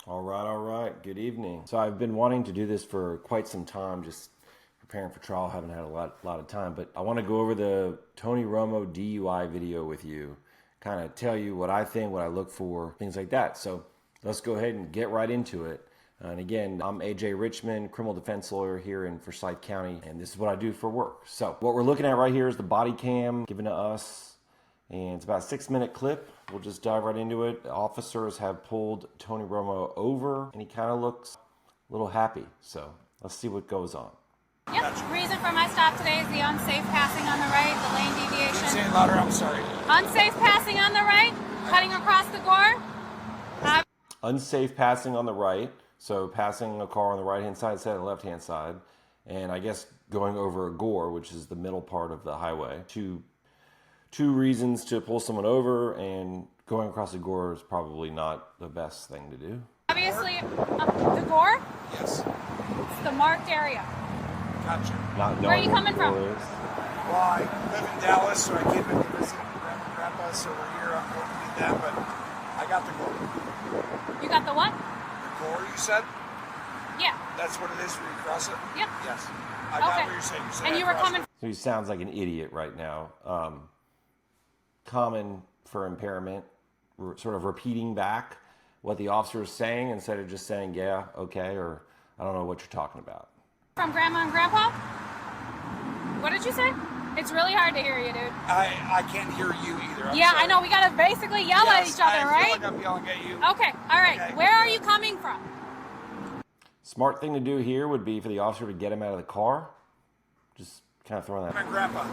All right. Good evening. So I've been wanting to do this for quite some time, just preparing for trial. Haven't had a lot of time, but I want to go over the Tony Romo DUI video with you, kind of tell you what I think, what I look for, things like that. So let's go ahead and get right into it. And again, I'm AJ Richmond, criminal defense lawyer here in Forsyth County, and this is what I do for work. So what we're looking at right here is the body cam given to us. And it's about a 6-minute clip. We'll just dive right into it. The officers have pulled Tony Romo over, and he kind of looks a little happy. So let's see what goes on. Yep. Gotcha. Reason for my stop today is the unsafe passing on the right, the lane deviation. Say it louder, I'm sorry. Unsafe passing on the right, cutting across the gore. Unsafe passing on the right, so passing a car on the right-hand side instead of the left-hand side. And I guess going over a gore, which is the middle part of the highway. Two reasons to pull someone over, and going across the gore is probably not the best thing to do. Obviously, the gore? Yes. It's the marked area. Gotcha. Where are you coming from? Well, I live in Dallas, so I came in to visit Grandma and Grandpa, so we're here. I'm going to meet them, but I got the gore. You got the what? The gore, you said? Yeah. That's what it is when you cross it? Yep. Yes. I got what you're saying. And you were coming... So he sounds like an idiot right now. Common for impairment, sort of repeating back what the officer is saying instead of just saying, yeah, okay, or I don't know what you're talking about. From Grandma and Grandpa? What did you say? It's really hard to hear you, dude. I can't hear you either. I'm sorry. I know. We got to basically yell at each other, right? I feel like I'm yelling at you. Okay. All right. Okay. Where are you coming from? Smart thing to do here would be for the officer to get him out of the car. Just kind of throwing that. My grandpa.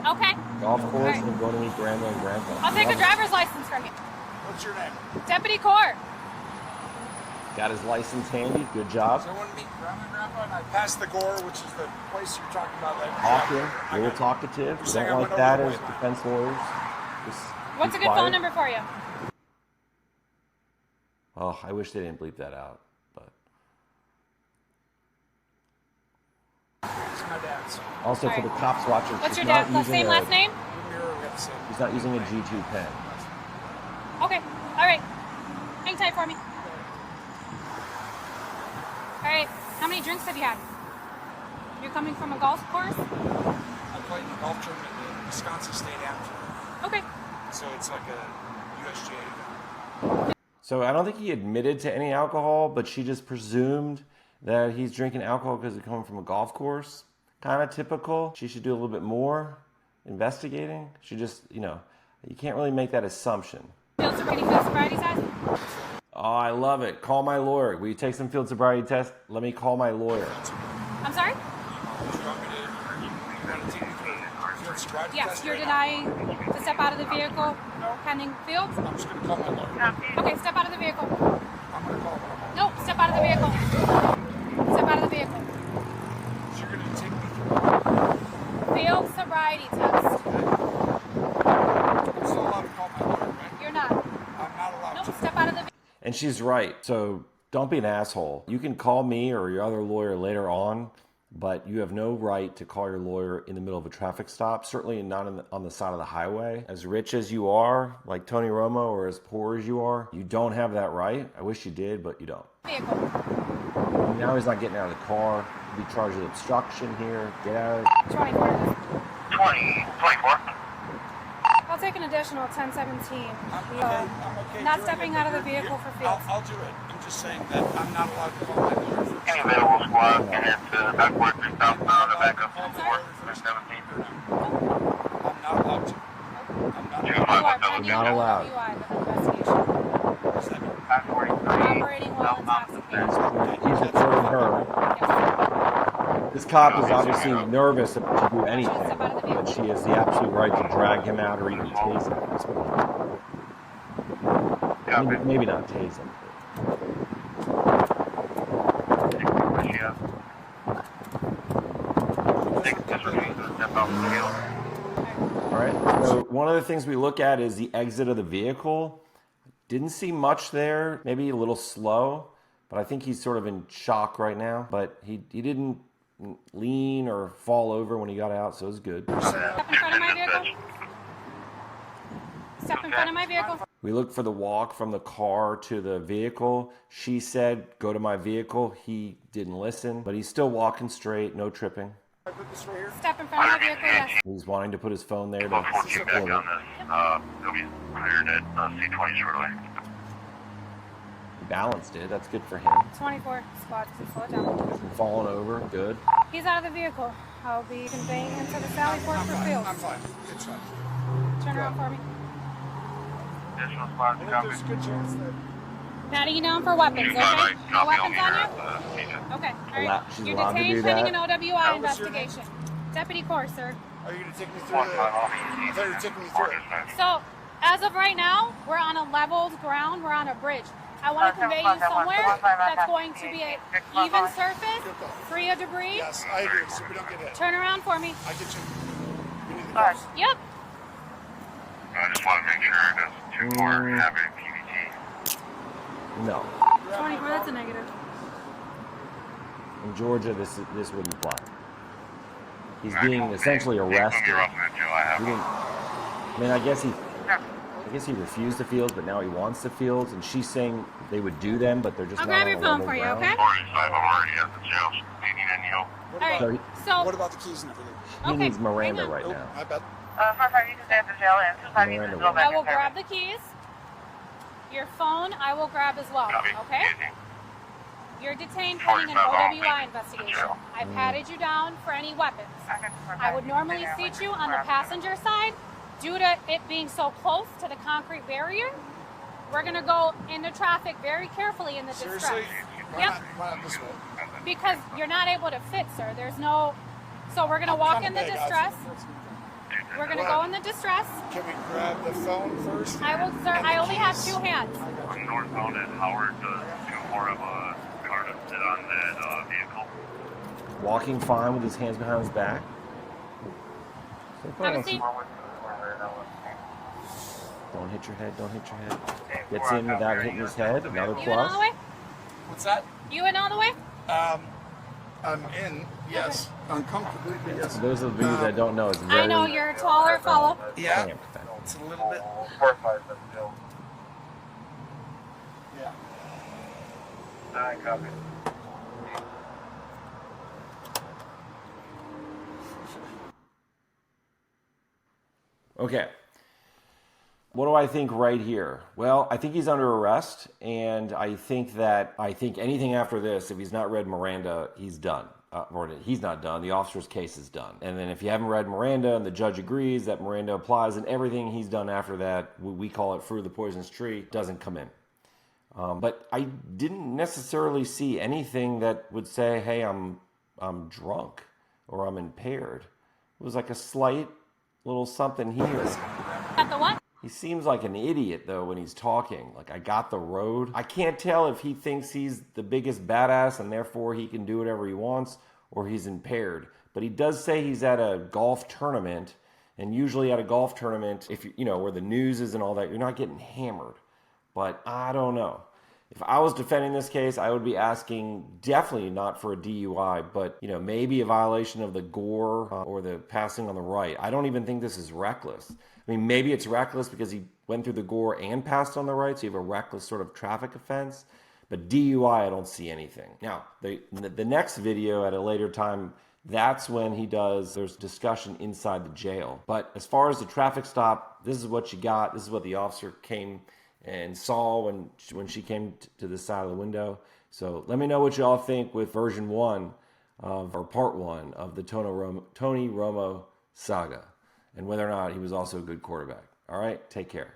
Okay. Golf course and go to meet Grandma and Grandpa. I'll take a driver's license from you. What's your name? Deputy Court. Got his license handy. Good job. So I want to meet Grandma and Grandpa, and I passed the gore, which is the place you're talking about. Talking. Little talkative. Don't like that as defense lawyers. What's a good phone number for you? Oh, I wish they didn't bleep that out. But it's my dad's. Also, for the cops watching. What's your dad's same last name? He's not using a G2 pen. Okay. All right. Hang tight for me. All right. How many drinks have you had? You're coming from a golf course? I played in a golf tournament in the Wisconsin State Amateur. Okay. So it's like a USGA event. So I don't think he admitted to any alcohol, but she just presumed that he's drinking alcohol because he's coming from a golf course. Kind of typical. She should do a little bit more investigating. She just, you can't really make that assumption. Field sobriety test? Oh, I love it. Call my lawyer. Will you take some field sobriety test? Let me call my lawyer. I'm sorry? Yes, you're denying to step out of the vehicle pending field? I'm just going to call my lawyer. Okay, step out of the vehicle. I'm going to call him. No, step out of the vehicle. Step out of the vehicle. So you're going to take me through field sobriety test. I'm still allowed to call my lawyer, right? You're not. I'm not allowed to. No, step out of the vehicle. And she's right. So don't be an asshole. You can call me or your other lawyer later on, but you have no right to call your lawyer in the middle of a traffic stop, certainly not on the side of the highway. As rich as you are, like Tony Romo, or as poor as you are, you don't have that right. I wish you did, but you don't. Vehicle. Now he's not getting out of the car. He'll be charged with obstruction here. Get out. 24. 24. I'll take an additional 1017. I'm okay Not doing stepping it, out of the but vehicle for field. I'll do it. I'm just saying that I'm not allowed to call my lawyer. Any available squad can head to backward 3,000 on the back up to 417. I'm not allowed to. I'm You not are allowed. pending Not allowed. DUI with investigation. 543. Operating while intoxicated. He's reporting her. This cop is obviously nervous to do anything, but she has the absolute right to drag him out or even tase him at this point. Maybe not tase him. All right, so one of the things we look at is the exit of the vehicle. Didn't see much there, maybe a little slow, but I think he's sort of in shock right now. But he didn't lean or fall over when he got out, so it was good. Step in front of my vehicle. Step in front of my vehicle. We looked for the walk from the car to the vehicle. She said, go to my vehicle. He didn't listen, but he's still walking straight, no tripping. I put this right here. Step in front of my vehicle, yes. He's wanting to put his phone there to We'll get support back it. on this. He'll be hired at C20 shortly. He balanced it. That's good for him. 24 squad, slow it down. Falling over, good. He's out of the vehicle. I'll be conveying him to the Sally Port for field. I'm fine. It's fine. Turn around for me. Additional squad, I think copy. there's a good chance that Patting you down for weapons, okay? No weapons on you? Okay, alright. She's You're allowed to detained do pending that. an OWI investigation. Deputy Core, sir. are you going to take me through the... I thought you were taking me through it. So, as of right now, we're on a leveled ground. We're on a bridge. I want to convey you somewhere that's going to be an even surface, free of debris. Yes, I agree, so we don't get hit. Turn around for me. I get you. We need the cars. Yep. I just want to make sure it doesn't 2-4 have a PVT. No. 24, that's a negative. In Georgia, this wouldn't apply. He's being essentially arrested. I mean, I guess he refused the fields, but now he wants the fields, and she's saying they would do them, but they're just I'll not grab on your a phone level for you, ground. okay? 45, I'm already at the jail. Do you need any help? What All about, right. So So, what about the keys and everything? he Okay, needs Miranda hang on. right Oh, now. I bet. 45, you can stay at the jail, and 25, you can go back. I will grab the keys. Your phone, I will grab as well, Copy. okay? Easy. You're detained pending an 45, OWI investigation. I patted you down for any weapons. I would normally seat you on the passenger side. Due to it being so close to the concrete barrier, we're going to go into traffic very carefully in the distress. Seriously? Yep, Why not this way? because you're not able to fit, sir. There's no... So we're going to walk in the distress. We're going to go in the distress. Can we grab the phone first? I will, sir. I only have 2 hands. On northbound at Howard, 2-4 of a car to sit on that vehicle. Walking fine with his hands behind his back. So far, Have a I see- seat. Don't hit your head, don't hit your head. Gets in without hitting his head, another You in all the plus. way? What's that? You in all the way? I'm in, yes. Uncomfortably, but yes. Those of you that don't know, it's very I know you're a taller fellow. Yeah, cramped. it's a little bit. 4-5, that's jail. Yeah. 9, copy. Okay. What do I think right here? Well, I think he's under arrest, and I think anything after this, if he's not read Miranda, he's done. Or he's not done. The officer's case is done. And then if you haven't read Miranda and the judge agrees that Miranda applies, and everything he's done after that, we call it fruit of the poisonous tree, doesn't come in. But I didn't necessarily see anything that would say, hey, I'm drunk or I'm impaired. It was like a slight little something here. Got the what? He seems like an idiot, though, when he's talking. Like, I got the road. I can't tell if he thinks he's the biggest badass and therefore he can do whatever he wants, or he's impaired. But he does say he's at a golf tournament, and usually at a golf tournament, if you know, where the news is and all that, you're not getting hammered. But I don't know. If I was defending this case, I would be asking definitely not for a DUI, but maybe a violation of the gore or the passing on the right. I don't even think this is reckless. I mean, maybe it's reckless because he went through the gore and passed on the right, so you have a reckless sort of traffic offense. But DUI, I don't see anything. Now, the next video at a later time, that's when there's discussion inside the jail. But as far as the traffic stop, this is what you got. This is what the officer came and saw when she came to the side of the window. So let me know what y'all think with version 1 or part 1 of the Tony Romo saga, and whether or not he was also a good quarterback. All right, take care.